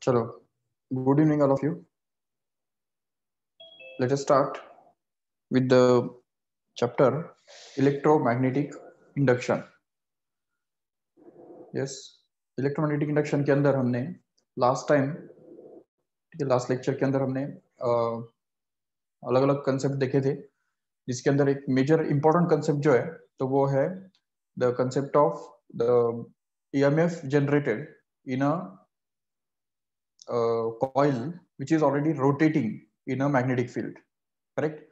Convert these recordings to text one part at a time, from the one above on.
चलो, good evening all of you. Let us start with the chapter electromagnetic induction. Yes, electromagnetic induction के अंदर हमने last lecture के अंदर हमने अलग अलग कंसेप्ट देखे थे, जिसके अंदर एक मेजर इंपॉर्टेंट कंसेप्ट जो है तो वो है the concept of the EMF generated in a coil which is already rotating in a magnetic field, correct?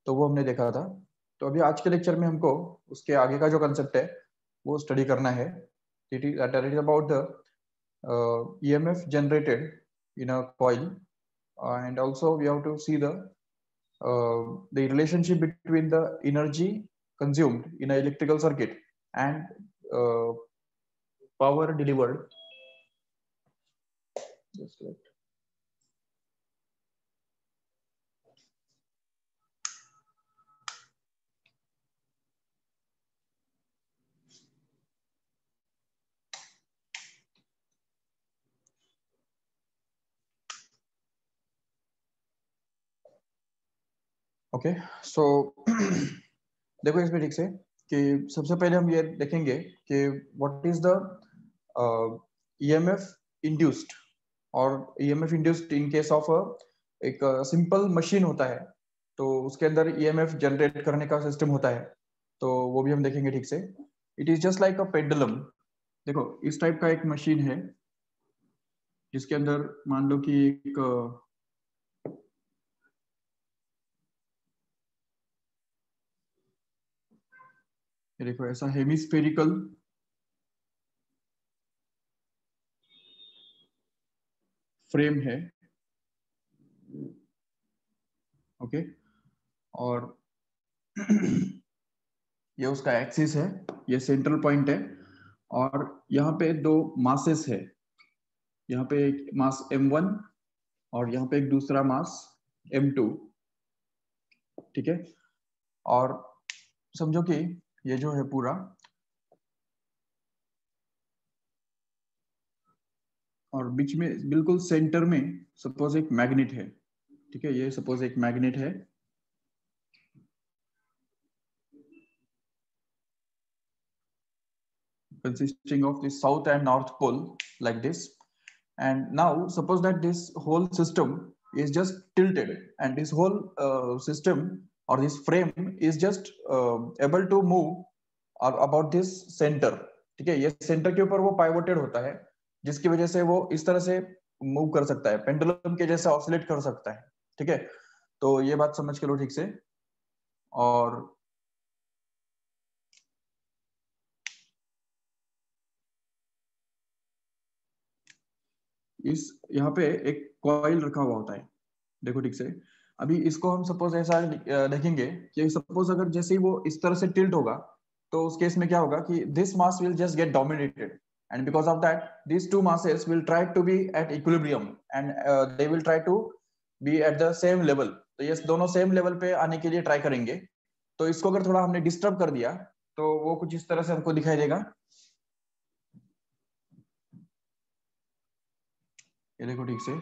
तो वो हमने देखा था. तो अभी आज के लेक्चर में हमको उसके आगे का जो कंसेप्ट है वो स्टडी करना है. It is about the EMF generated in a coil, and also we have to see the relationship between the energy consumed in an electrical circuit and power delivered. Just correct. Okay, so देखो इसमें ठीक से कि सबसे पहले हम ये देखेंगे कि what is the EMF induced, और EMF induced in case of एक सिंपल मशीन होता है तो उसके अंदर EMF जनरेट करने का सिस्टम होता है, तो वो भी हम देखेंगे ठीक से. It is just like a pendulum. देखो इस टाइप का एक मशीन है जिसके अंदर मान लो कि एक देखो ऐसा हेमिस्फेरिकल फ्रेम है, ओके, और ये उसका एक्सिस है, ये सेंट्रल पॉइंट है, और यहाँ पे दो मासेस है. यहाँ पे एक मास M1 और यहाँ पे एक दूसरा मास M2, ठीक है. और समझो कि ये जो है पूरा, और बीच में बिल्कुल सेंटर में सपोज एक मैग्नेट है, ठीक है. ये सपोज एक मैग्नेट है, consisting of the south and north pole like this. And now suppose that this whole system is just tilted, and this whole system or this frame is just able to move about this center, ठीक है. ये centre के ऊपर वो pivoted होता है, जिसकी वजह से वो इस तरह से मूव कर सकता है, पेंडुलम के जैसा ऑसिलेट कर सकता है, ठीक है. तो ये बात समझ के लो ठीक से. और इस यहाँ पे एक कॉइल रखा हुआ होता है, देखो ठीक से. अभी इसको हम सपोज ऐसा देखेंगे कि सपोज अगर जैसे ही वो इस तरह से टिल्ट होगा तो उस केस में क्या होगा कि this mass will just get dominated, and because of that these two masses will try to be at equilibrium, and they will try to be at the same level. तो ये दोनों सेम लेवल पे आने के लिए try करेंगे. तो इसको अगर थोड़ा हमने डिस्टर्ब कर दिया तो वो कुछ इस तरह से हमको दिखाई देगा. ये देखो ठीक से,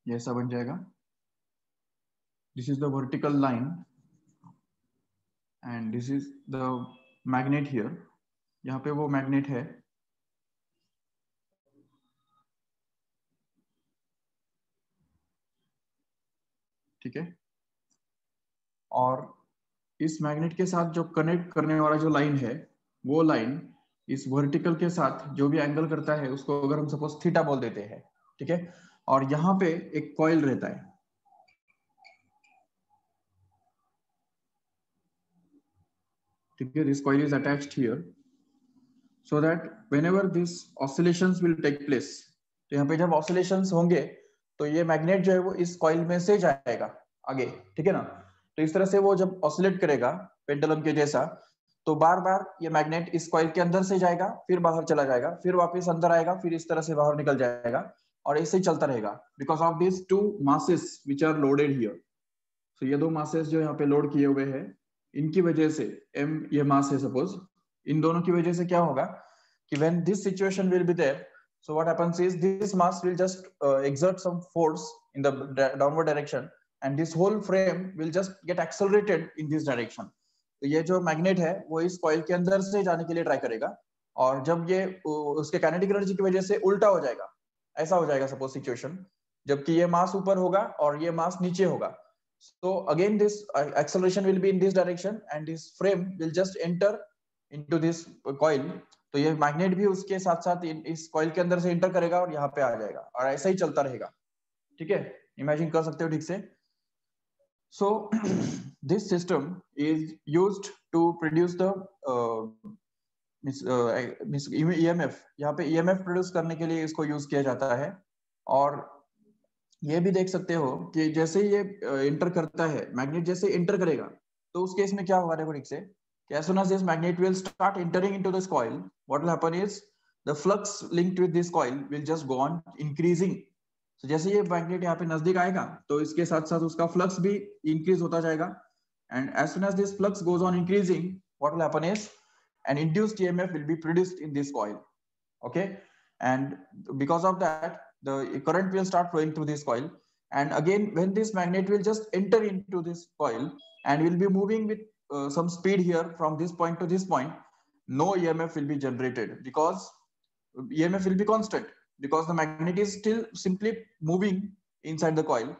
ये ऐसा बन जाएगा. This is the vertical line and this is the magnet here. यहाँ पे वो मैग्नेट है, ठीक है. और इस मैग्नेट के साथ जो कनेक्ट करने वाला जो लाइन है, वो लाइन इस वर्टिकल के साथ जो भी एंगल करता है उसको अगर हम सपोज थीटा बोल देते हैं, ठीक है. और यहाँ पे एक कॉइल रहता है, ठीक है. This coil is attached here so that whenever these oscillations will take place, तो यहाँ पे जब oscillations होंगे तो ये मैग्नेट जो है वो इस कॉइल में से जाएगा आगे, ठीक है ना. तो इस तरह से वो जब ऑसिलेट करेगा पेंडुलम के जैसा, तो बार बार ये मैग्नेट इस कॉइल के अंदर से जाएगा, फिर बाहर चला जाएगा, फिर वापस अंदर आएगा, फिर इस तरह से बाहर निकल जाएगा, और ऐसे ही चलता रहेगा because of this two masses which are loaded here. तो ये दो मासेस जो यहाँ पे लोड किए हुए हैं, इनकी वजह से m ये मास है सपोज, इन दोनों की वजह से क्या होगा कि when this situation will be there, so what happens is this mass will just exert some force in the downward direction and this whole frame will just get accelerated in this direction. तो ये जो magnet है वो इस coil के अंदर से जाने के लिए ट्राई करेगा, और जब ये उसके काइनेटिक एनर्जी की वजह से उल्टा हो जाएगा, ऐसा हो जाएगा सपोज सिचुएशन, जबकि ये मास ऊपर होगा और ये मास नीचे होगा. So again this acceleration will be in this direction and this frame will just enter into this coil. तो ये मैग्नेट भी उसके साथ साथ इस कॉइल के अंदर से एंटर करेगा और यहाँ पे आ जाएगा, और ऐसा ही चलता रहेगा. ठीक है, इमेजिन कर सकते हो ठीक से. So this system is used to produce the EMF. यहाँ पे EMF प्रोड्यूस करने के लिए इसको यूज किया जाता है. और ये भी देख सकते हो कि जैसे ये एंटर करता है, मैग्नेट जैसे एंटर करेगा, तो उस केस में क्या होगा देखो ठीक से, कि as soon as this magnet will start entering into this coil, what will happen is the flux linked with this coil will just go on increasing. तो जैसे ये मैग्नेट यहाँ पे नजदीक आएगा तो इसके साथ साथ उसका फ्लक्स भी इंक्रीज होता जाएगा, and as soon as this flux goes on increasing, what will happen is an induced EMF will be produced in this coil. Okay, and because of that the current will start flowing through this coil, and again when this magnet will just enter into this coil and will be moving with some speed here from this point to this point, no EMF will be generated because EMF will be constant because the magnet is still simply moving inside the coil.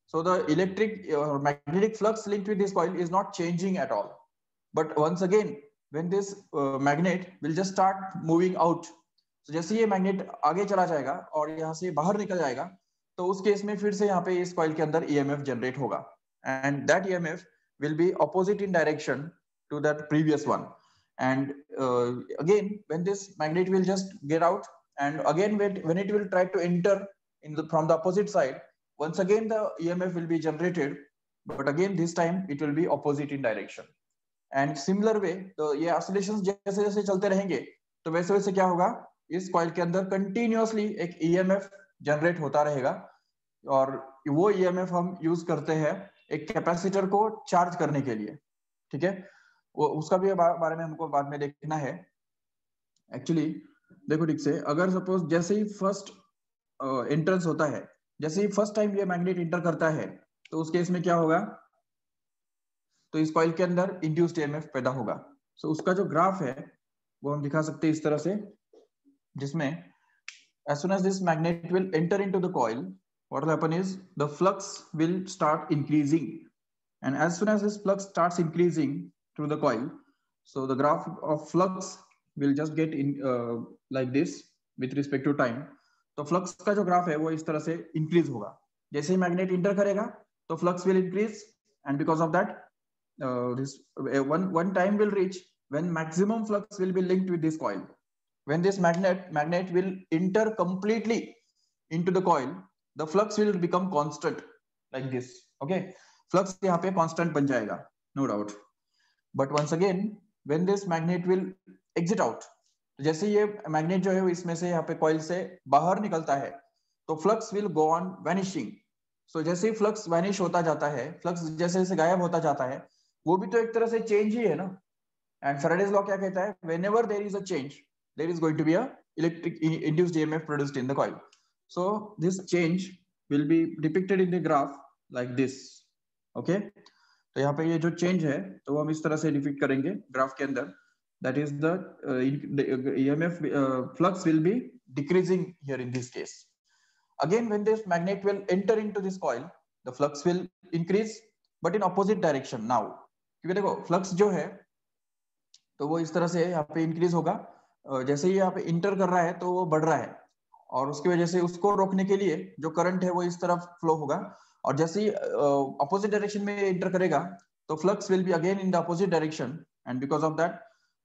So the electric or magnetic flux linked with this coil is not changing at all. But once again when this magnet will just start moving out, तो जैसे ये magnet आगे चला जाएगा और यहाँ से बाहर निकल जाएगा, तो उस केस में फिर से यहाँ पे इस कॉइल के अंदर EMF जनरेट होगा, and that EMF will be opposite in direction to that previous one. And again when this magnet will just get out, and again when it will try to enter in from the opposite side, once again the EMF will be generated, but again this time it will be opposite in direction. And similar way तो ये oscillations जैसे जैसे चलते रहेंगे तो वैसे वैसे क्या होगा, इस कॉइल के अंदर कंटिन्यूअसली एक EMF जनरेट होता रहेगा, और वो EMF हम यूज करते हैं एक कैपेसिटर को चार्ज करने के लिए. ठीक है, वो उसका भी बारे में हमको बाद में देखना है. एक्चुअली देखो ठीक से, अगर सपोज जैसे ही फर्स्ट एंट्रेंस होता है, जैसे ही फर्स्ट टाइम ये मैग्नेट इंटर करता है, तो उस केस में क्या होगा, तो इस कॉइल के अंदर इंड्यूस्ड EMF पैदा होगा. सो उसका जो ग्राफ है वो हम दिखा सकते हैं इस तरह से, जिसमें as soon as this magnet will enter into the coil, what will happen is the flux will start increasing, and as soon as this flux starts increasing through the coil, so the graph of flux will just get in like this with respect to time. तो flux का जो graph है वो इस तरह से increase होगा. जैसे ही मैग्नेट इंटर करेगा तो flux will increase, and because of that this one time will reach when maximum flux will be linked with this coil. When this magnet will enter completely into the coil, the flux will become constant like this. Okay, flux यहाँ पे constant बन जाएगा, no doubt. But once again when this magnet will exit out, जैसे ये magnet जो है इसमें से यहाँ पे कॉइल से बाहर निकलता है, तो flux will go on vanishing. So जैसे ही फ्लक्स वैनिश होता जाता है, फ्लक्स जैसे जैसे गायब होता जाता है, वो भी तो एक तरह से चेंज ही है ना. एंड फैराडेज लॉ क्या कहता है, whenever there is a change there is going to be a electric induced EMF produced in the coil. So this change will be depicted in the graph like this. Okay, तो यहाँ पे ये जो change है तो हम इस तरह से डिपिक्ट करेंगे ग्राफ के अंदर. That is the EMF flux will be decreasing here in this case. Again when this magnet will enter into this coil, the flux will increase but in opposite direction now. क्योंकि देखो flux जो है तो वो इस तरह से यहाँ पे इंक्रीज होगा, जैसे ही यहाँ पे इंटर कर रहा है तो वो बढ़ रहा है, और उसकी वजह से उसको रोकने के लिए जो करंट है वो इस तरफ फ्लो होगा, और जैसे ही अपोजिट डायरेक्शन में इंटर करेगा तो flux will be again in the opposite direction, and because of that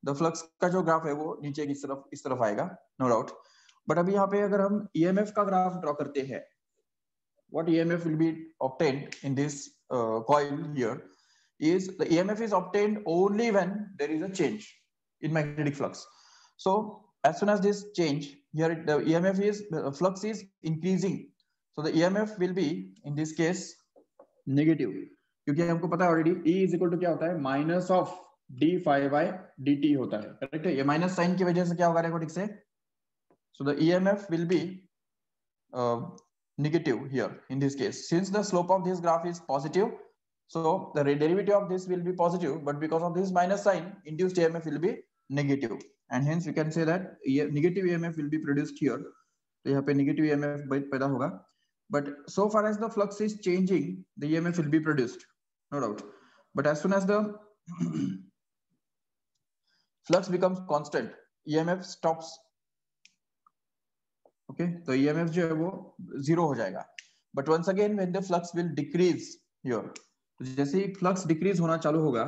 the flux का जो ग्राफ है वो नीचे की तरफ इस तरफ आएगा, नो डाउट. बट अभी यहाँ पे अगर हम EMF का ग्राफ ड्रॉ करते हैं, what EMF will be obtained in this coil here, is the EMF is obtained only when there is a change in magnetic flux. So as soon as this change here, the EMF is flux is increasing, so the EMF will be in this case negative, क्योंकि हमको पता है already E is equal to क्या होता है, minus of d phi by D t होता है, correct है। ये माइनस साइन की वजह से क्या होगा देखो ठीक से, so the EMF will be negative here in this case, since the slope of this graph is positive, so the derivative of this will be positive, but because of this minus sign, induced EMF will be negative, and hence we can say that negative EMF will be produced here. तो यहाँ पे negative EMF पैदा होगा, but so far as the flux is changing, the EMF will be produced, no doubt. But as soon as the flux becomes constant, EMF stops. Okay, तो EMF जो है वो zero हो जाएगा. But once again when the flux will decrease here, तो जैसे ही flux decrease होना चालू होगा,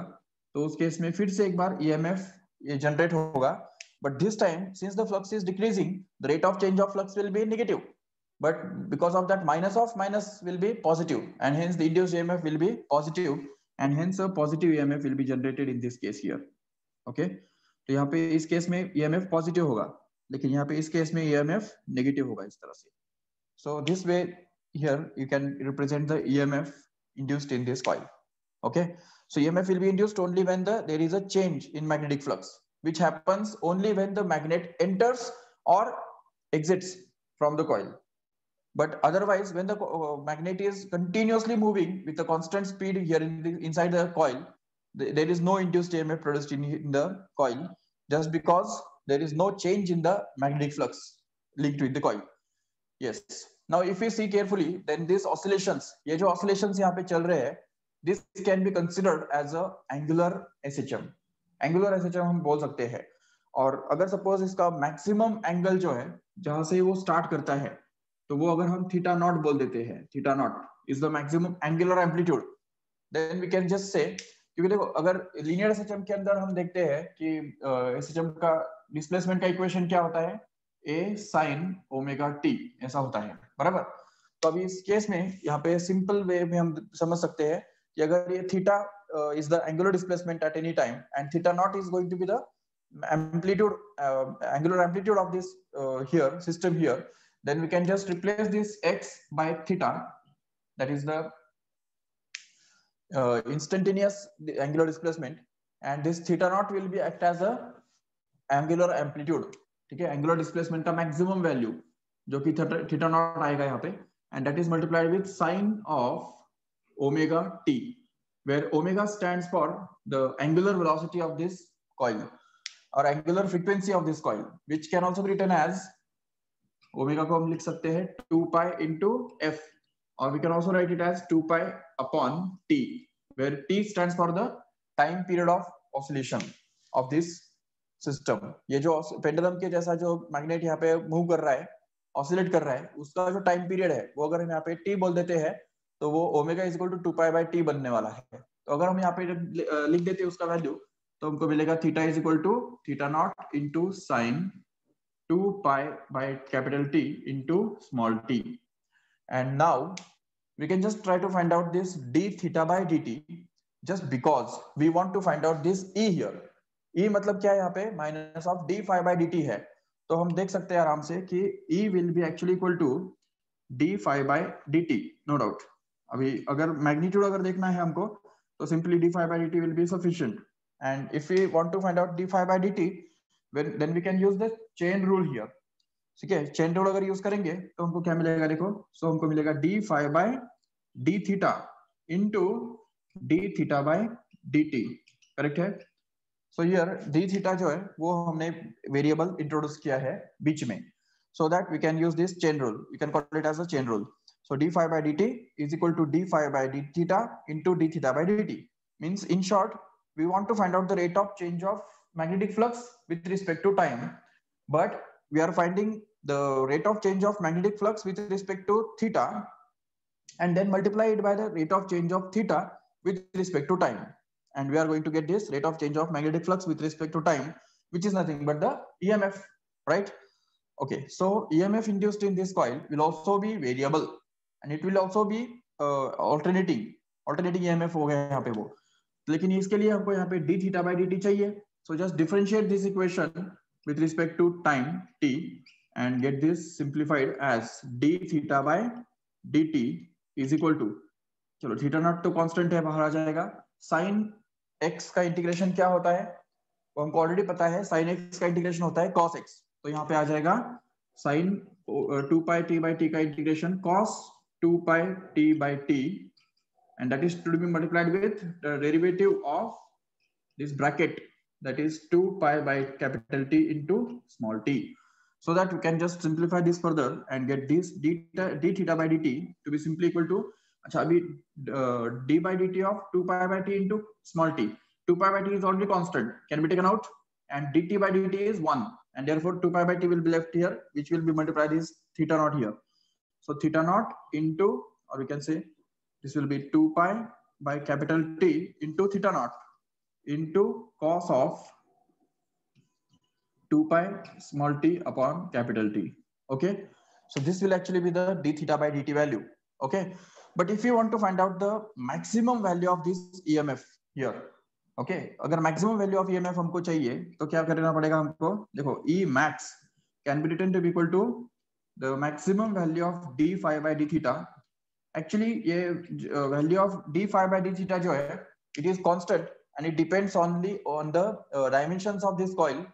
तो उस केस में फिर से एक बार EMF ये generate होगा. But this time, since the flux is decreasing, the rate of change of flux will be negative. But because of that, minus will be positive, and hence the induced EMF will be positive, and hence a positive EMF will be generated in this case here. Okay, तो यहाँ पे इस case में EMF positive होगा, लेकिन यहाँ पे इस केस में EMF negative होगा इस तरह से. So this way here you can represent the EMF induced in this coil. Okay, so EMF will be induced only when there is a change in magnetic flux, which happens only when the magnet enters or exits from the coil. But otherwise, when the magnet is continuously moving with a constant speed here inside the coil, there is no induced EMF produced in the coil, just because there is no change in the magnetic flux linked with the coil. Yes. Now, if we see carefully, then these oscillations, ये जो oscillations यहाँ पे चल रहे हैं, this can be considered as a angular SHM. Angular SHM हम बोल सकते हैं. और अगर सपोज इसका मैक्सिमम एंगल जो है जहां से वो स्टार्ट करता है, तो वो अगर हम थीटा नॉट बोल देते हैं, theta naught is the maximum angular amplitude, then we can just say, क्योंकि देखो अगर लीनियर एसएचएम के अंदर हम देखते हैं कि एसएचएम का डिस्प्लेसमेंट का इक्वेशन क्या होता है, ए साइन ओमेगा टी ऐसा होता है, बराबर। तो अभी इस केस में यहाँ पे सिंपल वे में हम समझ सकते हैं कि अगर ये theta is the angular displacement at any time and theta naught is going to be the amplitude angular amplitude of this here system here, then we can just replace this x by theta, that is the instantaneous angular displacement, and this theta naught will be act as a angular amplitude, ठीक है, angular displacement का maximum value जो कि theta naught आएगा यहाँ पे, and that is multiplied with sine of omega t, where omega stands for the angular velocity of this coil or angular frequency of this coil, which can also be written as omega को हम लिख सकते हैं 2 pi into f, or we can also write it as 2 pi upon t, where t stands for the time period of oscillation of this system. ये जो pendulum के जैसा जो मैग्नेट यहाँ पे मूव कर रहा है, ऑसिलेट कर रहा है, उसका जो टाइम पीरियड है वो अगर हम यहाँ पे t बोल देते हैं तो वो omega is equal to 2 pi by t बनने वाला है. तो अगर हम यहाँ पे लिख देते हैं उसका वैल्यू, तो हमको मिलेगा theta is equal to theta naught into sine 2 pi by capital T into small t. And now we can just try to find out this d theta by dt, just because we want to find out this e here. E मतलब क्या है यहाँ पे, minus of d phi by dt है. तो हम देख सकते हैं आराम से कि e will be actually equal to d phi by dt, no doubt. अभी अगर magnitude अगर देखना है हमको, तो simply d phi by dt will be sufficient. And if we want to find out d phi by dt, then we can use the chain rule here. ठीक है, chain rule अगर यूज करेंगे तो हमको क्या मिलेगा, देखो, so हमको मिलेगा d phi by d theta into d theta by dt, correct है। so here d theta जो है वो हमने वेरिएबल इंट्रोड्यूस किया है बीच में, so that we can use this chain rule, we can call it as a chain rule. so d phi by dt is equal to d phi by d theta into d theta by dt, means in short we want to find out the rate of change of magnetic flux with respect to time, but we are finding the rate of change of magnetic flux with respect to theta and then multiply it by the rate of change of theta with respect to time, and we are going to get this rate of change of magnetic flux with respect to time, which is nothing but the EMF, right? Okay, so EMF induced in this coil will also be variable and it will also be alternating EMF हो गया यहाँ पे वो, लेकिन इसके लिए हमको यहाँ पे D theta by D T चाहिए. So just differentiate this equation with respect to time t and get this simplified as d theta by dt is equal to, चलो थीटा नॉट तो कांस्टेंट है, बाहर आ जाएगा. साइन x का integration क्या होता है वो हमको ऑलरेडी पता है. साइन x का इंटीग्रेशन होता है cos x. तो यहाँ पे आ जाएगा sine 2 pi t by t का integration cos 2 pi t by t, and that is to be multiplied with the derivative of this bracket, that is 2 pi by capital T into small t, so that we can just simplify this further and get this d theta by dt to be simply equal to, अच्छा अभी d by dt of 2 pi by t into small t. 2 pi by t is already constant, can be taken out, and dt by dt is 1, and therefore 2 pi by t will be left here, which will be multiplied this theta naught here. So theta naught into, or we can say this will be 2 pi by capital T into theta naught into cos of 2 pi small t upon capital T. Okay, so this will actually be the d theta by dt value. Okay, but if you want to find out the maximum value of this EMF here, okay, अगर maximum value of EMF हमको चाहिए तो क्या करना पड़ेगा हमको? देखो, E max can be written to be equal to the maximum value of d phi by d theta. Actually ये value of d phi by d theta जो है, it is constant and it depends only on the dimensions of this coil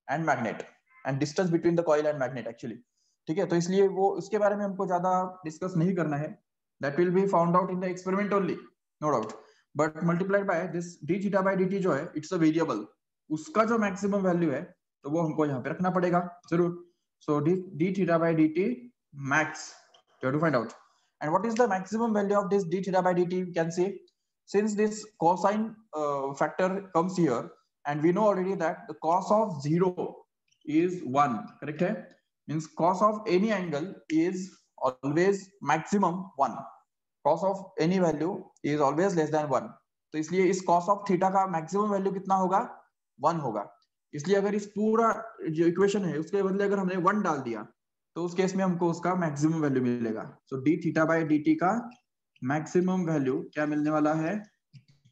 and magnet and distance between the coil and magnet actually. ठीक है, तो इसलिए वो उसके बारे में हमको ज्यादा डिस्कस नहीं करना है. That will be found out in the experiment only, no doubt. But multiplied by this d theta by dt जो है, it's a variable. उसका जो maximum value है तो वो हमको यहाँ पे रखना पड़ेगा जरूर. So d theta by dt max you have to find out. And what is the maximum value of this d theta by dt? You can see, since this cosine factor comes here, and we know already that the cos of 0 is 1, correct hai? Means cos of any angle is always maximum 1. Cos of any value is always less than 1. तो इसलिए इस cos of theta का maximum value कितना होगा? 1 होगा. इसलिए अगर इस पूरा जो इक्वेशन है उसके बदले अगर हमने 1 डाल दिया तो उस केस में हमको उसका मैक्सिमम वैल्यू मिलेगा. सो डी थीटा बाय dt का मैक्सिमम वैल्यू क्या मिलने वाला है?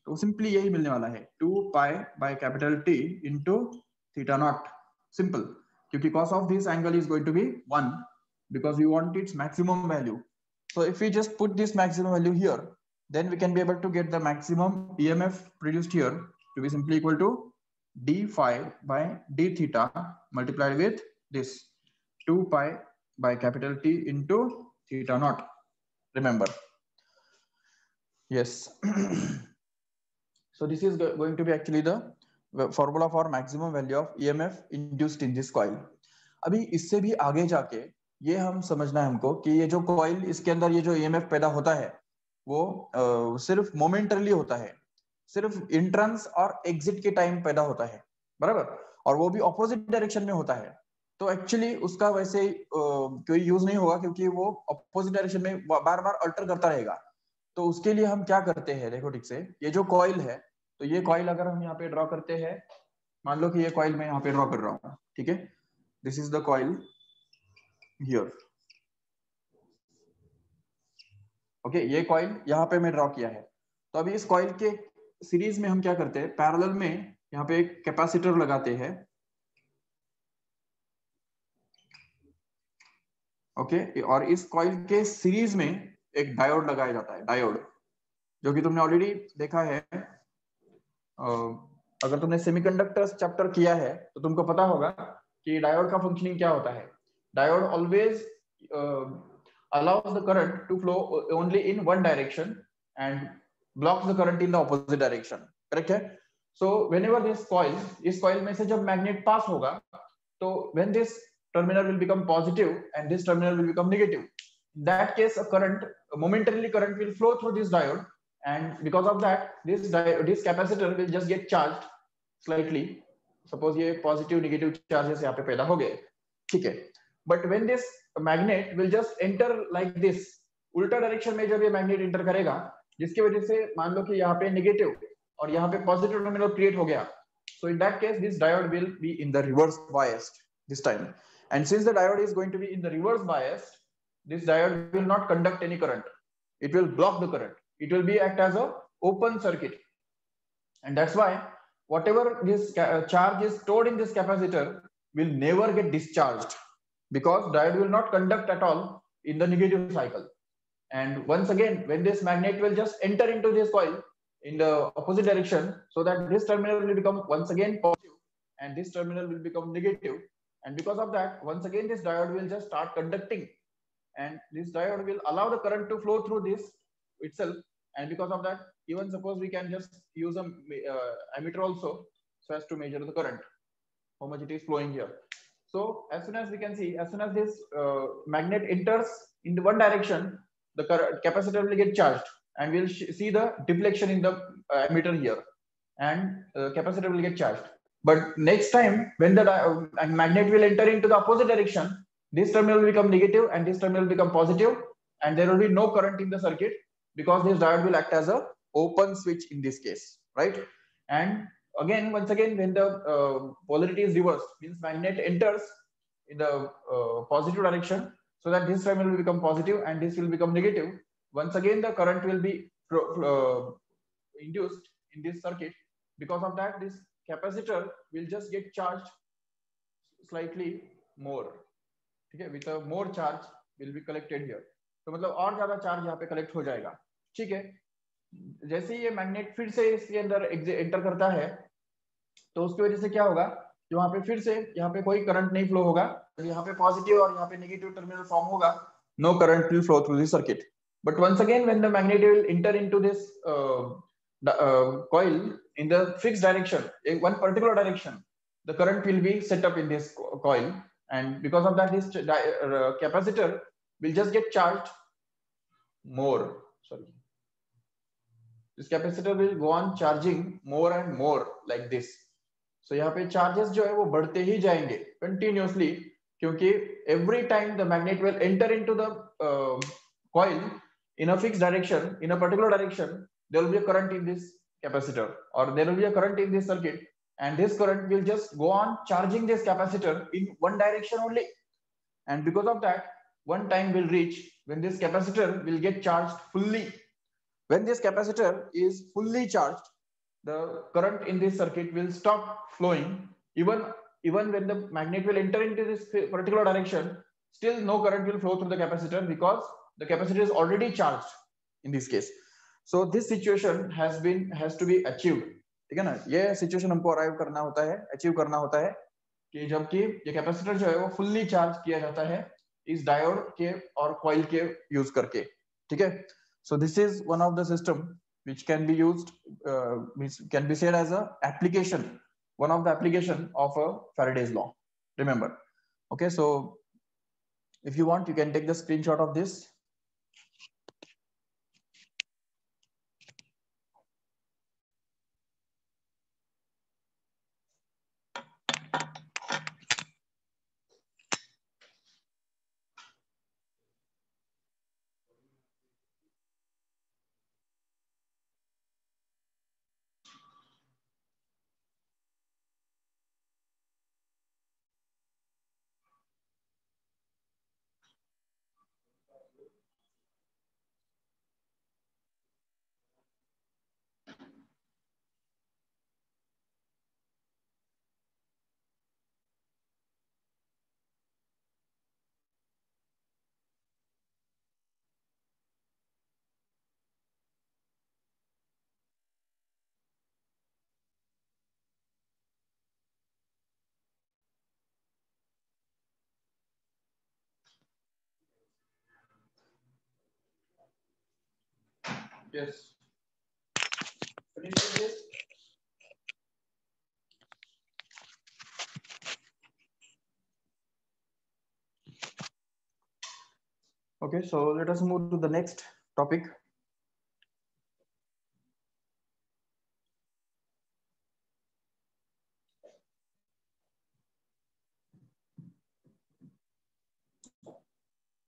तो सिंपली यही मिलने वाला है 2 pi by capital T into theta naught. Simple, क्योंकि cos of this angle is going to be 1 because we want its maximum value. So if we just put this maximum value here, then we can be able to get the maximum EMF produced here to be simply equal to d phi by d theta multiplied with this 2 pi by capital T into theta naught. Remember, yes. So this is going to be actually the formula for maximum value of EMF induced in this coil. अभी इससे भी आगे जाके ये हम समझना है हमको कि ये जो कॉइल, इसके अंदर ये जो EMF पैदा होता है वो सिर्फ मोमेंटरली होता है, सिर्फ इंट्रेंस और एग्जिट के टाइम पैदा होता है, बराबर, और वो भी ऑपोजिट डायरेक्शन में होता है. तो एक्चुअली उसका वैसे कोई यूज नहीं होगा क्योंकि वो ऑपोजिट डायरेक्शन में बार बार अल्टर करता रहेगा. तो उसके लिए हम क्या करते हैं, देखो ठीक से, ये जो कॉइल है, तो ये कॉइल अगर हम यहाँ पे ड्रॉ करते हैं, मान लो कि ये कॉइल मैं यहाँ पे ड्रॉ कर रहा हूँ, ठीक है, this is the coil here. Okay, ये कॉइल यहाँ पे मैं ड्रॉ किया है. तो अभी इस कॉइल के सीरीज में हम क्या करते हैं, पैरेलल में यहाँ पे एक कैपेसिटर लगाते हैं. ओके, और इस कॉइल के सीरीज में एक डायोड लगाया जाता है, डायोड, जो कि तुमने ऑलरेडी देखा है. अगर तुमने सेमीकंडक्टर्स चैप्टर किया है तो तुमको पता होगा कि डायोड का फंक्शनिंग क्या होता है. Diode always allows the current to flow only in one direction and blocks the current in the opposite direction, correct है. So whenever this coil, इस coil में से जब magnet pass होगा, तो when this terminal will become positive and this terminal will become negative, in that case a current, momentarily current will flow through this diode, and because of that this capacitor will just get charged slightly. Suppose ये positive negative charges यहाँ पे पैदा हो गए, ठीक है. But when this magnet will just enter like this, उल्टा direction में जब ये मैग्नेट एंटर करेगा, जिसकी वजह से मान लो कि यहाँ पे नेगेटिव और यहाँ पे पॉजिटिव टर्मिनल क्रिएट हो गया, so in that case this diode will be in the reverse biased this time. And since the diode is going to be in the reverse biased, this diode will not conduct any current, it will block the current, it will be act as a open circuit. And that's why whatever this charge is stored in this capacitor will never get discharged, because diode will not conduct at all in the negative cycle. And once again, when this magnet will just enter into this coil in the opposite direction, so that this terminal will become once again positive and this terminal will become negative. And because of that, once again this diode will just start conducting, and this diode will allow the current to flow through this itself. And because of that, even suppose we can just use a ammeter also, so as to measure the current, how much it is flowing here. So as soon as we can see, as soon as this magnet enters in the one direction, the capacitor will get charged, and we'll see the deflection in the ammeter here, and capacitor will get charged. But next time when the magnet will enter into the opposite direction, this terminal will become negative and this terminal will become positive, and there will be no current in the circuit, because this diode will act as a open switch in this case, right? And again, once again, when the polarity is reversed, means magnet enters in the positive direction, so that this terminal will become positive and this will become negative. Once again, the current will be induced in this circuit. Because of that, this capacitor will just get charged slightly more. ठीक है, with a more charge will be collected here. तो मतलब और ज्यादा charge यहाँ पे collect हो जाएगा. ठीक है, जैसे ही ये मैग्नेट फिर से इसके अंदर एंटर करता है, तो उसकी वजह से क्या होगा, वहां पे फिर से यहाँ पे कोई करंट नहीं फ्लो होगा. यहाँ पे पॉजिटिव और यहाँ पे नेगेटिव टर्मिनल फॉर्म होगा. No current will flow through this circuit. But once again when the magnet will enter into this coil in the fixed direction, in one particular direction, the current will be set up in this coil, and because of that, this capacitor will just get charged more. Sorry, this capacitor will go on charging more and more like this. So यहाँ पे charges जो है वो बढ़ते ही जाएंगे continuously, क्योंकि every time the magnet will enter into the coil in a fixed direction, in a particular direction, there will be a current in this capacitor, or there will be a current in this circuit, and this current will just go on charging this capacitor in one direction only. And because of that, one time will reach when this capacitor will get charged fully. When this capacitor is fully charged, the current in this circuit will stop flowing. Even when the magnet will enter into this particular direction, still no current will flow through the capacitor, because the capacitor is already charged in this case. So this situation has to be achieved. ठीक है ना, ये situation हमको arrive करना होता है, achieve करना होता है, कि जबकि ये कैपेसिटर जो है वो फुल्ली चार्ज किया जाता है इस डायोड के और कॉइल के यूज करके. ठीक है, so this is one of the system which can be used, which can be said as a application, one of the application of a Faraday's law. Remember, okay? So if you want, you can take the screenshot of this. Yes. Finish with this. Okay, so let us move to the next topic.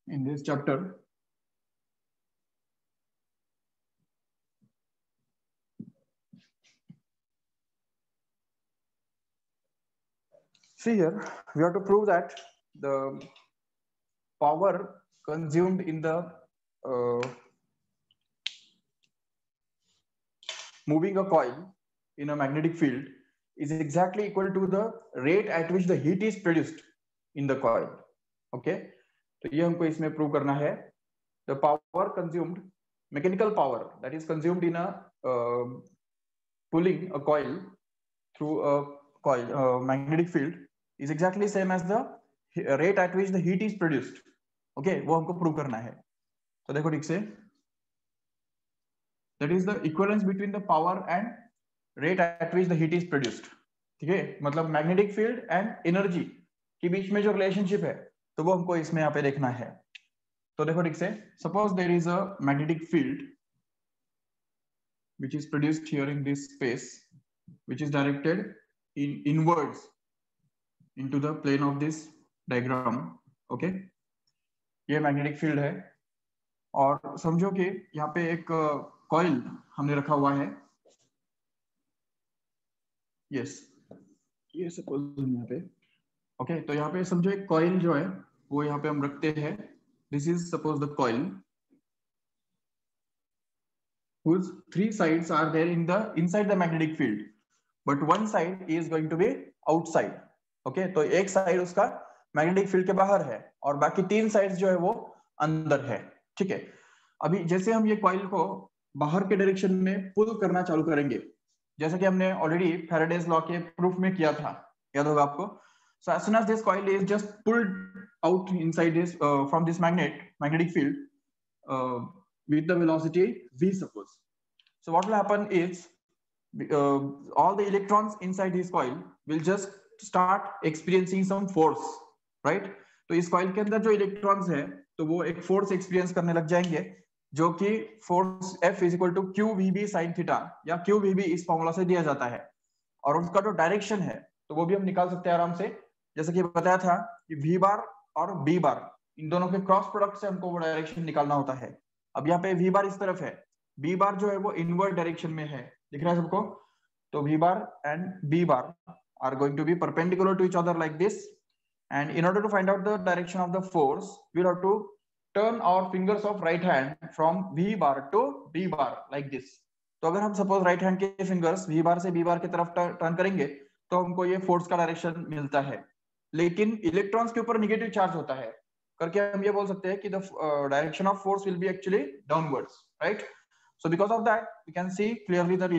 In this chapter, see here, we have to prove that the power consumed in the moving a coil in a magnetic field is exactly equal to the rate at which the heat is produced in the coil. Okay, तो ये हमको इसमें prove करना है. The power consumed, mechanical power that is consumed in a pulling a coil through a magnetic field is exactly same as the rate at which the heat is produced. Okay, वो हमको prove करना है. तो देखो ठीक से, that is the equivalence between the power and rate at which the heat is produced. ठीक है, मतलब मैग्नेटिक फील्ड एंड एनर्जी के बीच में जो रिलेशनशिप है तो वो हमको इसमें यहाँ पे देखना है. तो देखो ठीक से, suppose there is a magnetic field which is produced here in this space, which is directed inwards into the plane of this diagram. Okay, ये मैग्नेटिक फील्ड है और समझो कि यहाँ पे एक कॉइल हमने रखा हुआ है. यस, ये सपोज यहाँ पे. ओके, तो यहाँ पे समझो एक कॉइल जो है वो यहाँ पे हम रखते हैं. This is suppose the coil whose three sides are there inside the magnetic field, but one side is going to be outside. Okay, तो एक साइड उसका मैग्नेटिक फील्ड के बाहर है और बाकी तीन साइड्स जो है वो अंदर है. ठीक है, अभी जैसे हम ये कॉइल को बाहर के डायरेक्शन में पुल करना चालू करेंगे, जैसा कि हमने ऑलरेडी फैराडेज लॉ के प्रूफ में किया था, याद होगा आपको. So as soon as this coil is just pulled out inside this from this magnetic field with the velocity v, suppose. So what will happen is all the electrons inside this coil will just start experiencing some force, right? तो इस coil के अंदर जो electrons है तो वो एक force experience करने लग जाएंगे, जो कि force F is equal to QVB sin theta या QVB इस फॉर्मूला से दिया जाता है. और उसका जो डायरेक्शन है तो वो भी हम निकाल सकते हैं आराम से, जैसे कि बताया था कि V बार और B बार इन दोनों के क्रॉस प्रोडक्ट से हमको वो डायरेक्शन निकालना होता है. अब यहाँ पे V बार इस तरफ है, B बार जो है वो इनवर्ट डायरेक्शन में है, दिख रहा है सबको. तो V bar and B bar are going to be perpendicular to each other like this, and in order to find out the direction of the force we'll have to turn our fingers of right hand from V bar to B bar like this. तो अगर हम suppose right hand के fingers V बार से B बार की तरफ turn करेंगे तो हमको ये फोर्स का डायरेक्शन मिलता है. लेकिन इलेक्ट्रॉन्स के ऊपर नेगेटिव चार्ज होता है करके हम ये बोल सकते हैं कि the direction of force will B actually downwards, right? So because of that, we can see clearly that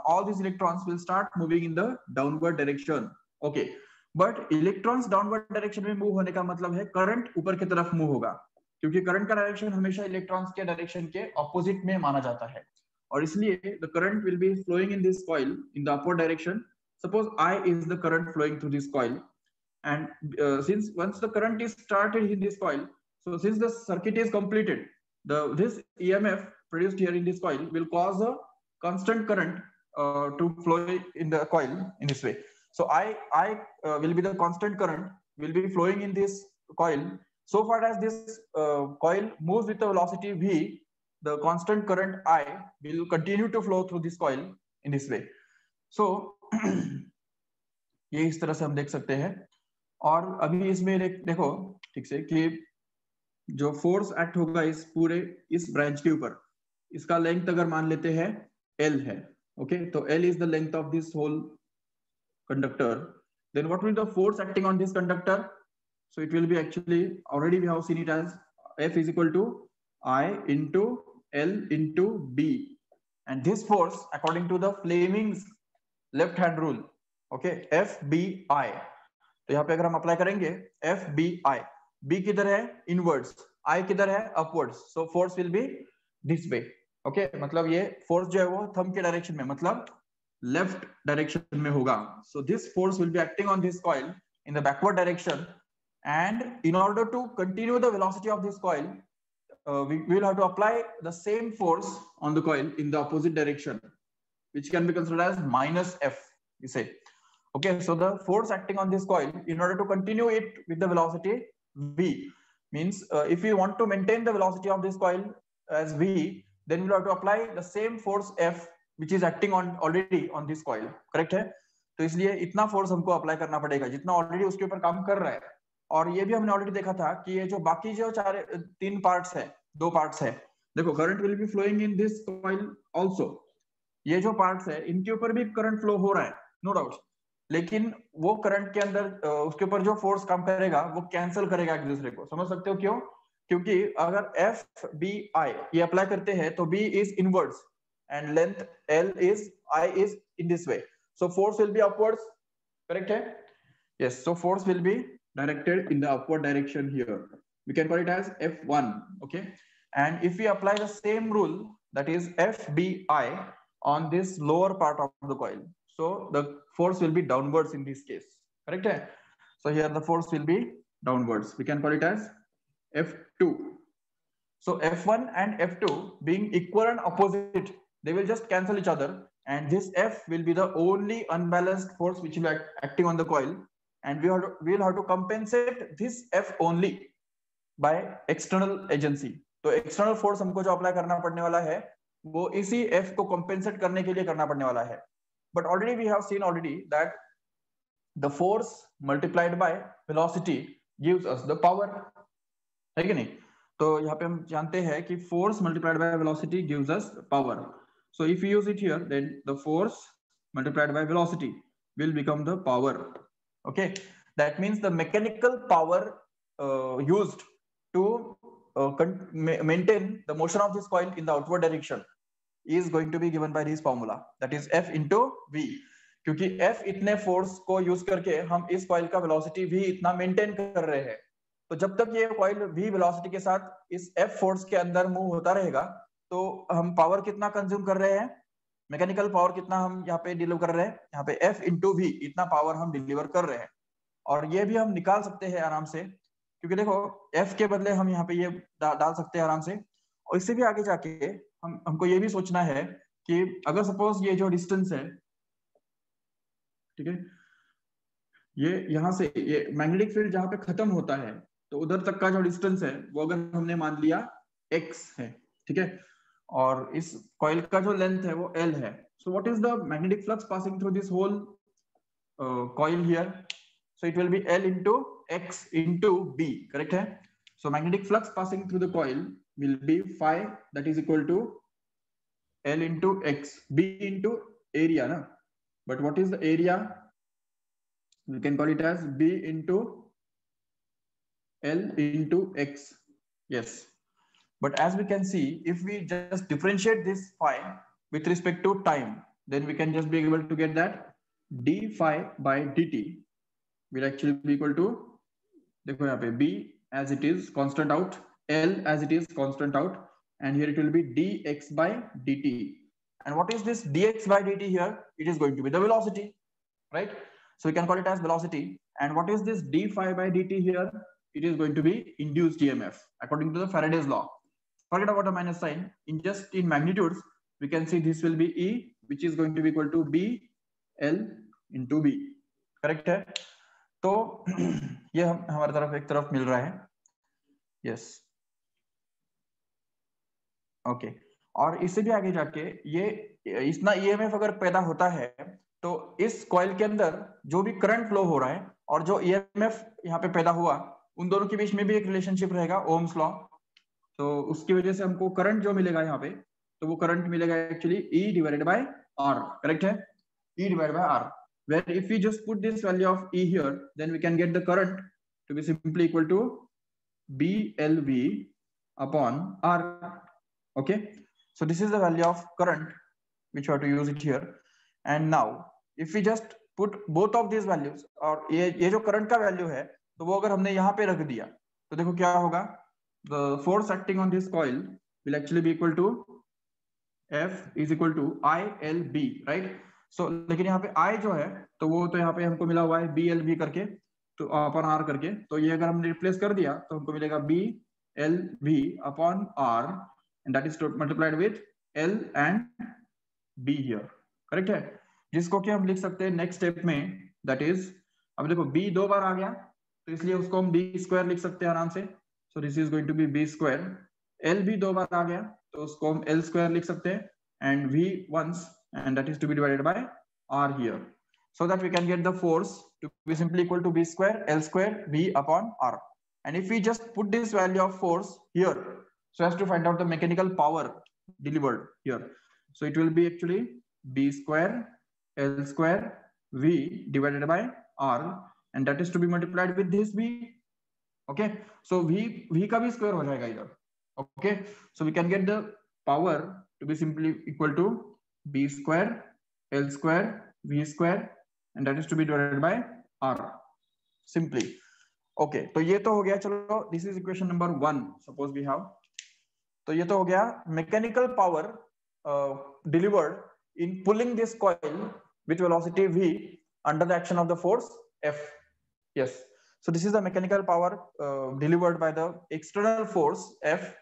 all these electrons will start moving in the downward direction. Okay, but electrons downward direction में move होने का मतलब है current ऊपर की तरफ move होगा, क्योंकि करंट का डायरेक्शन हमेशा इलेक्ट्रॉन्स के डायरेक्शन के ऑपोजिट में माना जाता है. और इसलिए the current will be flowing in this coil in the upward direction. Suppose I is the current flowing through this coil, and since once the current is started in this coil, so since the circuit is completed, this EMF produced here in this coil will cause a constant current to flow in the coil in this way. So I will be the constant current will be flowing in this coil. So far as this coil moves with the velocity v, the constant current I will continue to flow through this coil in this way. So ये इस तरह से हम देख सकते हैं. और अभी इसमें देखो ठीक से कि जो फोर्स एक्ट होगा इस पूरे इस ब्रांच के ऊपर, इसका लेंथ अगर मान लेते हैं L है. ओके, तो L is the length of this whole conductor. Then what will the force acting on this conductor? So it will be actually, already we have seen it as F is equal to I into L into B, and this force according to the Fleming's left hand rule, okay, FBI. तो यहाँ पे अगर हम apply करेंगे FBI, B किधर है inwards, I किधर है upwards, so force will B this way. Okay, मतलब ये फोर्स जो है वो थंब के डायरेक्शन में, मतलब लेफ्ट डायरेक्शन में होगा. So this force will be acting on this coil in the backward direction, and in order to continue the velocity of this coil we will have to apply the same force on the coil in the opposite direction, which can be considered as minus F, you say. Okay, so the force acting on this coil in order to continue it with the velocity v means if we want to maintain the velocity of this coil as v, then we will have to apply the same force F which is acting on already on this coil. correct है? तो इसलिए इतना force हमको apply करना पड़ेगा जितना already उसके ऊपर काम कर रहा है. और ये भी हमने ऑलरेडी देखा था कि ये जो बाकी जो तीन पार्ट्स है, दो पार्ट्स है, देखो current will be flowing in this coil also. ये जो पार्ट्स है इनके ऊपर भी करंट फ्लो हो रहा है, नो डाउट, लेकिन वो करंट के अंदर उसके ऊपर जो फोर्स काम करेगा वो कैंसिल करेगा एक दूसरे को। समझ सकते हो क्यों? क्योंकि अगर एफ बी आई ये अप्लाई करते हैं तो B is inwards and length L is I is in this way, so force will be upwards, correct है? Yes, so force will be directed in the upward direction here. We can call it as F1, okay? And if we apply the same rule, that is FBI on this lower part of the coil, so the force will be downwards in this case, correct? So here the force will be downwards. We can call it as F2. So F1 and F2 being equal and opposite, they will just cancel each other, and this F will be the only unbalanced force which will be acting on the coil, and we will have to compensate this F only by external agency. तो external force हमको जो apply करना पड़ने वाला है वो इसी F को compensate करने के लिए करना पड़ने वाला है. But already we have seen already that the force multiplied by velocity gives us the power, है कि नहीं? तो यहाँ पे हम जानते हैं कि force multiplied by velocity gives us power. So if we use it here, then the force multiplied by velocity will become the power. Okay, that means the mechanical power used to maintain the motion of this coil in the outward direction is going to be given by this formula, that is F into V. क्योंकि F इतने force को use करके हम इस coil का velocity V इतना maintain कर रहे हैं, तो जब तक ये कॉइल V वेलोसिटी के साथ इस F फोर्स के अंदर मूव होता रहेगा तो हम पावर कितना कंज्यूम कर रहे हैं, मैकेनिकल पावर कितना हम यहाँ पे डिलीवर कर रहे हैं, यहाँ पे F into V इतना पावर हम डिलीवर कर रहे हैं. और ये भी हम निकाल सकते हैं आराम से, क्योंकि देखो F के बदले हम यहाँ पे ये डाल सकते हैं आराम से. और इससे भी आगे जाके हमको ये भी सोचना है कि अगर सपोज ये जो डिस्टेंस है, ठीक है, ये यहाँ से ये मैग्नेटिक फील्ड जहाँ पे खत्म होता है तो उधर तक का जो डिस्टेंस है वो अगर हमने मान लिया x है, ठीक है, और इस कॉइल का जो लेंथ है वो L है. So what is the magnetic flux passing through this whole coil here? So it will be L into X into B, correct है? So magnetic flux passing through the coil will be phi, that is equal to L into X, B into area, na? But what is the area? We can call it as B into L into X. Yes. But as we can see, if we just differentiate this phi with respect to time, then we can just be able to get that d phi by dt will actually be equal to, देखो यहाँ पे B as it is constant out, L as it is constant out, and here it will be dx by dt. And what is this dx by dt here? It is going to be the velocity, right? So we can call it as velocity. And what is this d phi by dt here? It is going to be induced EMF according to the Faraday's law. Forget about the minus sign. In magnitudes, we can see this will be E, which is going to be equal to B L into B. Correct है? तो ये हमारे तरफ एक तरफ मिल रहा है. Yes, okay. और इससे भी आगे जाके ये इतना ईएमएफ अगर पैदा होता है तो इस कॉइल के अंदर जो भी करंट फ्लो हो रहा है और जो ईएमएफ यहाँ पे पैदा हुआ उन दोनों के बीच में भी एक रिलेशनशिप रहेगा, ओम्स लॉ. तो उसकी वजह से हमको करंट जो मिलेगा यहाँ पे, तो वो करंट मिलेगा actually E divided by R, correct है? E divided by R. Where if we just put this value of E here, then we can get the current to be simply equal to BLV upon R. Okay, so this is the value of current which we have to use it here. And now if we just put both of these values, और ये जो current का value है तो वो अगर हमने यहाँ पे रख दिया तो देखो क्या होगा, the force acting on this coil will actually be equal to F is equal to ILB, right? So लेकिन यहाँ पे I जो है तो वो तो यहाँ पे हमको मिला हुआ है BLB करके, तो अपॉन R करके, तो ये अगर हमने रिप्लेस कर दिया तो हमको मिलेगा BLV upon R, and that is multiplied with L and B here, correct है? जिसको कि हम लिख सकते हैं नेक्स्ट स्टेप में, दैट इज, अब देखो B दो बार आ गया तो इसलिए उसको हम B स्क्वायर लिख सकते हैं आराम से. So this is going to be B square. L भी दो बार आ गया तो उसको हम L स्क्वायर लिख सकते हैं, and V once, and that is to be divided by R here, so that we can get the force to be simply equal to B square L square V upon R. And if we just put this value of force here so as to find out the mechanical power delivered here, so it will be actually B square L square V divided by R, and that is to be multiplied with this B. Okay, so V का भी square हो जाएगा इधर. Okay, so we can get the power to be simply equal to B square L square V square, and that is to be divided by R simply. Okay, तो ये तो हो गया. चलो, this is equation number 1. Suppose we have, तो ये तो हो गया mechanical power delivered in pulling this coil with velocity V under the action of the force F. Yes, so this is the mechanical power delivered by the external force F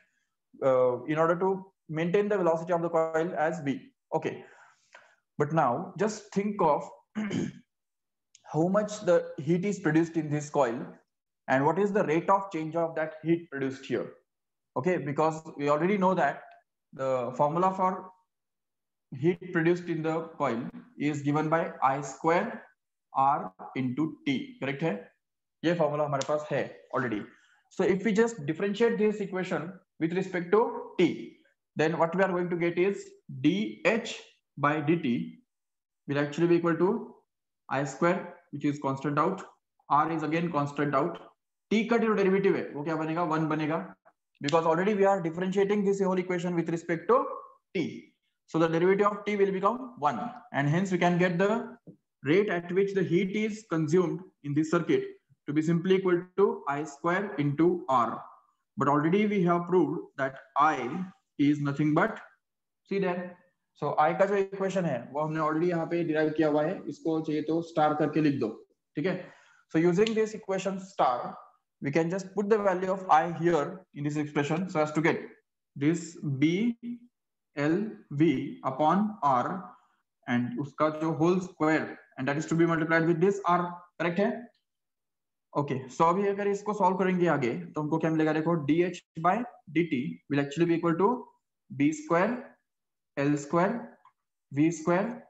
in order to maintain the velocity of the coil as V. Okay, but now just think of how much the heat is produced in this coil and what is the rate of change of that heat produced here. Okay, because we already know that the formula for heat produced in the coil is given by I square R into T. Correct है? ये formula हमारे पास है already. So if we just differentiate this equation with respect to T, then what we are going to get is dH by dt will actually be equal to I square, which is constant out. R is again constant out. T का जो derivative है वो क्या बनेगा? 1 बनेगा, because already we are differentiating this whole equation with respect to T. So the derivative of T will become 1, and hence we can get the rate at which the heat is consumed in this circuit to be simply equal to I square into R. But already we have proved that I is nothing but, see there. So I का जो equation है वो हमने already यहाँ पे derive किया हुआ है. इसको चाहिए तो star करके लिख दो. ठीक है? So using this equation star, we can just put the value of I here in this expression so as to get this B L V upon R and उसका जो whole square, and that is to be multiplied with this R. Correct है? Okay, so अभी अगर इसको solve करेंगे आगे तो हमको क्या मिलेगा? देखो, dH by dt will actually be equal to B square L square V square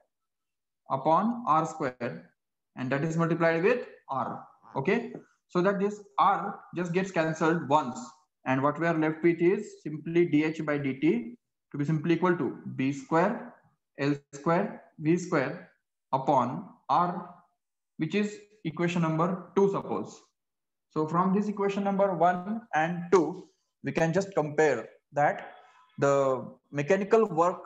upon R square, and that is multiplied with R. Okay, so that this R just gets cancelled once, and what we are left with is simply dH by dt to be simply equal to B square L square V square upon R, which is equation number 2, suppose. So from this equation number 1 and 2, we can just compare that the mechanical work,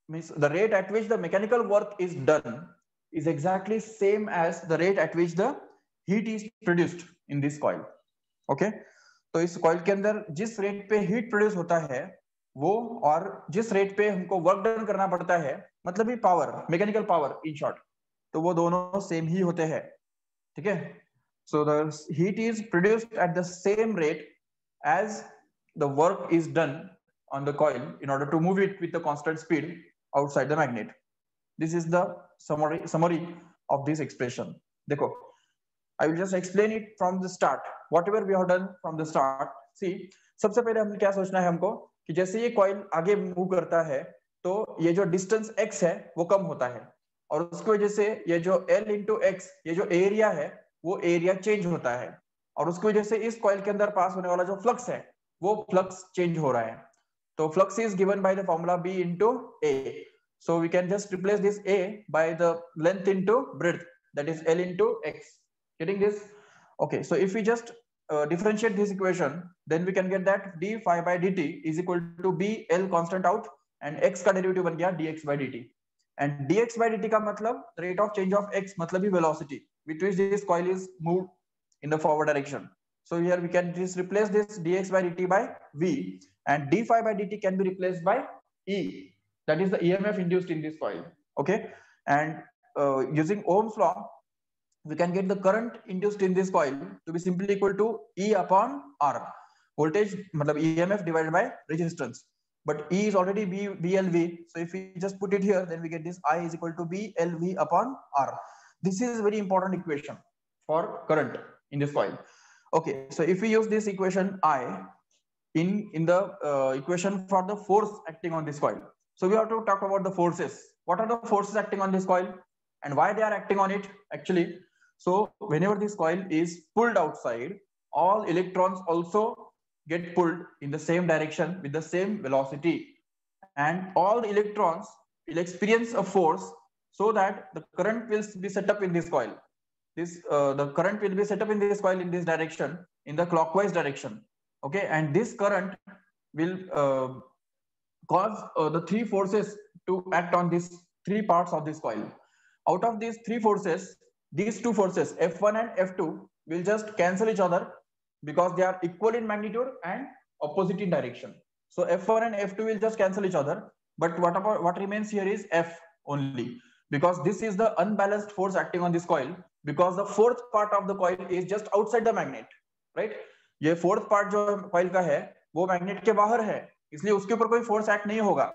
means the rate at which the mechanical work is done is exactly same as the rate at which the heat is produced in this coil. Okay, तो इस coil के अंदर जिस rate पे heat produce होता है वो और जिस rate पे हमको work done करना पड़ता है, मतलब ही power, mechanical power in short, तो वो दोनों same ही होते हैं. ठीक है? So the heat is produced at the same rate as the work is done on the coil in order to move it with the constant speed outside the magnet. This is the summary of this expression. देखो, I will just explain it from the start. Whatever we have done from the start. See, सबसे पहले हमें क्या सोचना है हमको कि जैसे ये coil आगे move करता है तो ये जो distance x है वो कम होता है, और उसकी वजह से ये जो L into x, ये जो area है वो एरिया चेंज होता है, और उसकी वजह से इस कॉइल के अंदर पास होने वाला जो फ्लक्स है वो फ्लक्स चेंज हो रहा है. तो flux is given by the formula B into A. So we can just replace this A by the length into breadth, that is L into x. Getting this? Okay, so if we just differentiate this equation, then we can get that d phi by dt is equal to B L constant out and x का derivative बन गया dx by dt. And dx by dt का मतलब rate of change of x, मतलब ही velocity with which this coil is moved in the forward direction. So here we can just replace this dx by dt by V, and d phi by dt can be replaced by E, that is the EMF induced in this coil. Okay, and using Ohm's law, we can get the current induced in this coil to be simply equal to E upon R. Voltage, मतलब EMF divided by resistance. But E is already BLV, so if we just put it here, then we get this I is equal to BLV upon R. This is a very important equation for current in this coil. Okay, so if we use this equation I in the equation for the force acting on this coil, so we have to talk about the forces. What are the forces acting on this coil and why they are acting on it actually? So whenever this coil is pulled outside, all electrons also get pulled in the same direction with the same velocity, and all the electrons will experience a force so that the current will be set up in this coil. The current will be set up in this coil in this direction, in the clockwise direction. Okay, and this current will cause the three forces to act on these three parts of this coil. Out of these three forces, these two forces F1 and F2 will just cancel each other because they are equal in magnitude and opposite in direction. So F1 and F2 will just cancel each other, but what remains here is F only, because this is the unbalanced force acting on this coil, because the fourth part of the coil is just outside the magnet, right? ये fourth part जो coil का है वो magnet के बाहर है, इसलिए उसके ऊपर कोई force act नहीं होगा,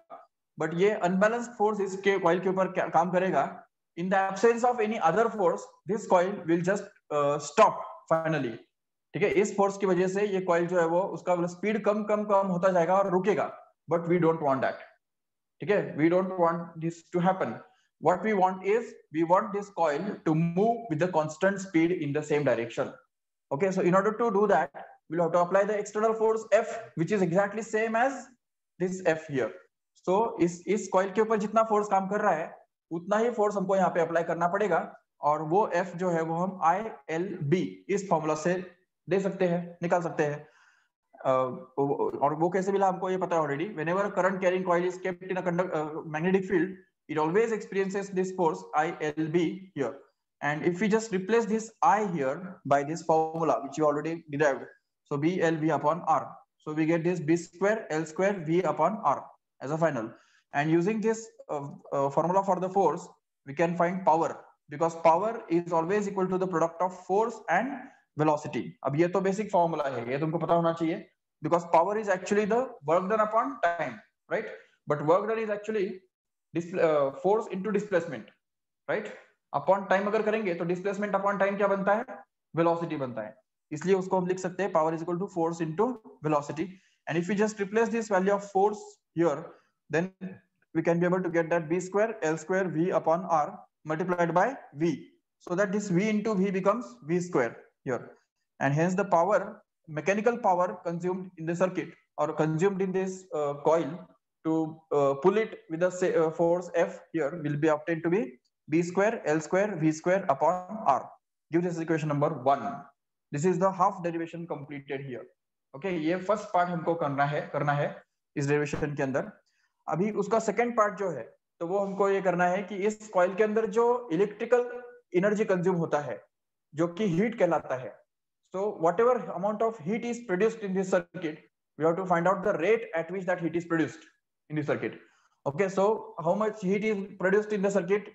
but ये unbalanced force इसके coil के ऊपर काम करेगा. In the absence of any other force, this coil will just stop finally. ठीक है, इस फोर्स की वजह से ये कॉइल जो है वो उसका स्पीड कम कम कम होता जाएगा और रुकेगा, but we don't want that. ठीक है, we don't want this to happen. What we want is, we want this coil to move with the constant speed in the same direction. Okay, so in order to do that, we'll have to apply the external force F, which is exactly same as this F here. So इस coil के ऊपर जितना force काम कर रहा है उतना ही force हमको यहाँ पे अप्लाई करना पड़ेगा, और वो F जो है वो हम ILB इस फॉर्मूला से दे सकते हैं, निकाल सकते हैं. और वो कैसे मिला हमको ये पता है already. Whenever current carrying coil is kept in a magnetic field, it always experiences this force ILB here. And if we just replace this I here by this formula which you already derived, so BLV upon R, so we get this B square L square V upon R as a final. And using this formula for the force, we can find power, because power is always equal to the product of force and velocity. अब ये तो basic formula है, ये तुमको पता होना चाहिए, because power is actually the work done upon time, right? But work done is actually force into displacement, right? Upon time अगर करेंगे तो displacement upon time क्या बनता है? Velocity बनता है. इसलिए उसको हम लिख सकते हैं power is equal to force into velocity. And if we just replace this value of force here, then we can be able to get that B square L square V upon R multiplied by V, so that this V into V becomes V square here. And hence the power, mechanical power consumed in the circuit or consumed in this coil to pull it with the force F here will be obtained to be B square L square V square upon R. Give this equation number 1. This is the half derivation completed here. Okay, ये first part हमको करना है इस derivation के अंदर. अभी उसका second part जो है तो वो हमको ये करना है कि इस coil के अंदर जो electrical energy consume होता है जो कि heat कहलाता है. So whatever amount of heat is produced in this circuit, we have to find out the rate at which that heat is produced in the circuit. Okay, so how much heat is produced in the circuit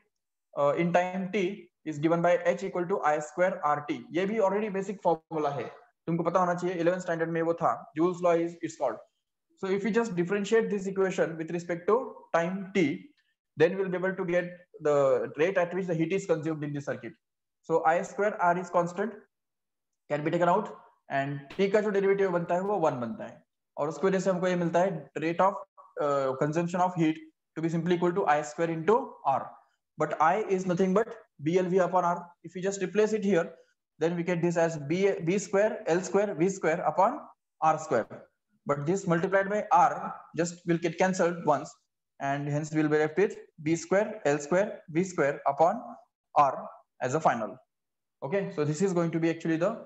in time t is given by H equal to I square RT. ये भी already basic formula है, तुमको पता होना चाहिए, 11th standard में वो था, Joule's law is it's called. So if we just differentiate this equation with respect to time t, then we'll be able to get the rate at which the heat is consumed in the circuit. So I square R is constant, can be taken out, and t का जो derivative बनता है वो 1 बनता है, और उसकी वजह से हमको ये मिलता है rate of consumption of heat to be simply equal to I square into R. But I is nothing but BLV upon R. If we just replace it here, then we get this as B square L square V square upon R square. But this multiplied by R just will get cancelled once, and hence we will be left with B square L square V square upon R as a final. Okay, so this is going to be actually the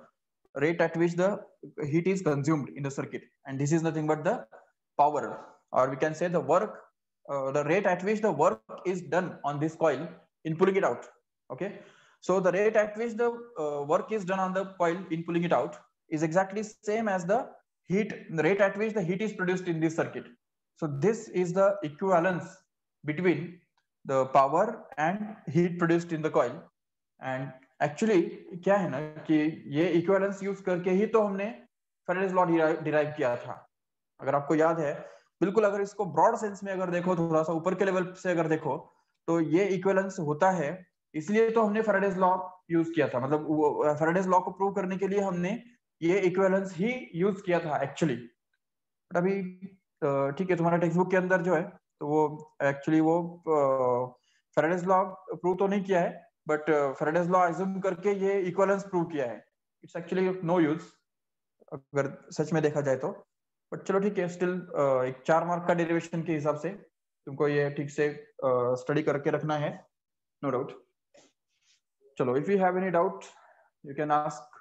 rate at which the heat is consumed in the circuit, and this is nothing but the power, or we can say the work, the rate at which the work is done on this coil in pulling it out. Okay, so the rate at which the work is done on the coil in pulling it out is exactly same as the rate at which the heat is produced in this circuit. So this is the equivalence between the power and heat produced in the coil. And actually क्या है ना कि ये equivalence use करके ही तो हमने Faraday's law derive किया था, अगर आपको याद है. बिल्कुल अगर इसको ब्रॉड सेंस में अगर देखो, थोड़ा सा ऊपर के लेवल से अगर देखो, तो ये इक्विवेलेंस होता है, इसलिए तो हमने फैराडेज लॉ यूज किया था. मतलब फैराडेज लॉ को प्रूव करने के लिए हमने ये इक्विवेलेंस ही यूज किया था एक्चुअली. बट अभी ठीक है, तुम्हारा टेक्स्ट बुक के अंदर जो है तो वो एक्चुअली वो फैराडेज लॉ प्रूव तो नहीं किया है, बट फैराडेज लॉ अज्यूम करके ये इक्विवेलेंस प्रूव किया है. इट्स एक्चुअली नो यूज अगर सच में देखा जाए तो. बट चलो ठीक है, स्टिल एक 4 मार्क का डेरिवेशन के हिसाब से तुमको ये ठीक से स्टडी करके रखना है, नो डाउट। चलो, if you have any doubt you can ask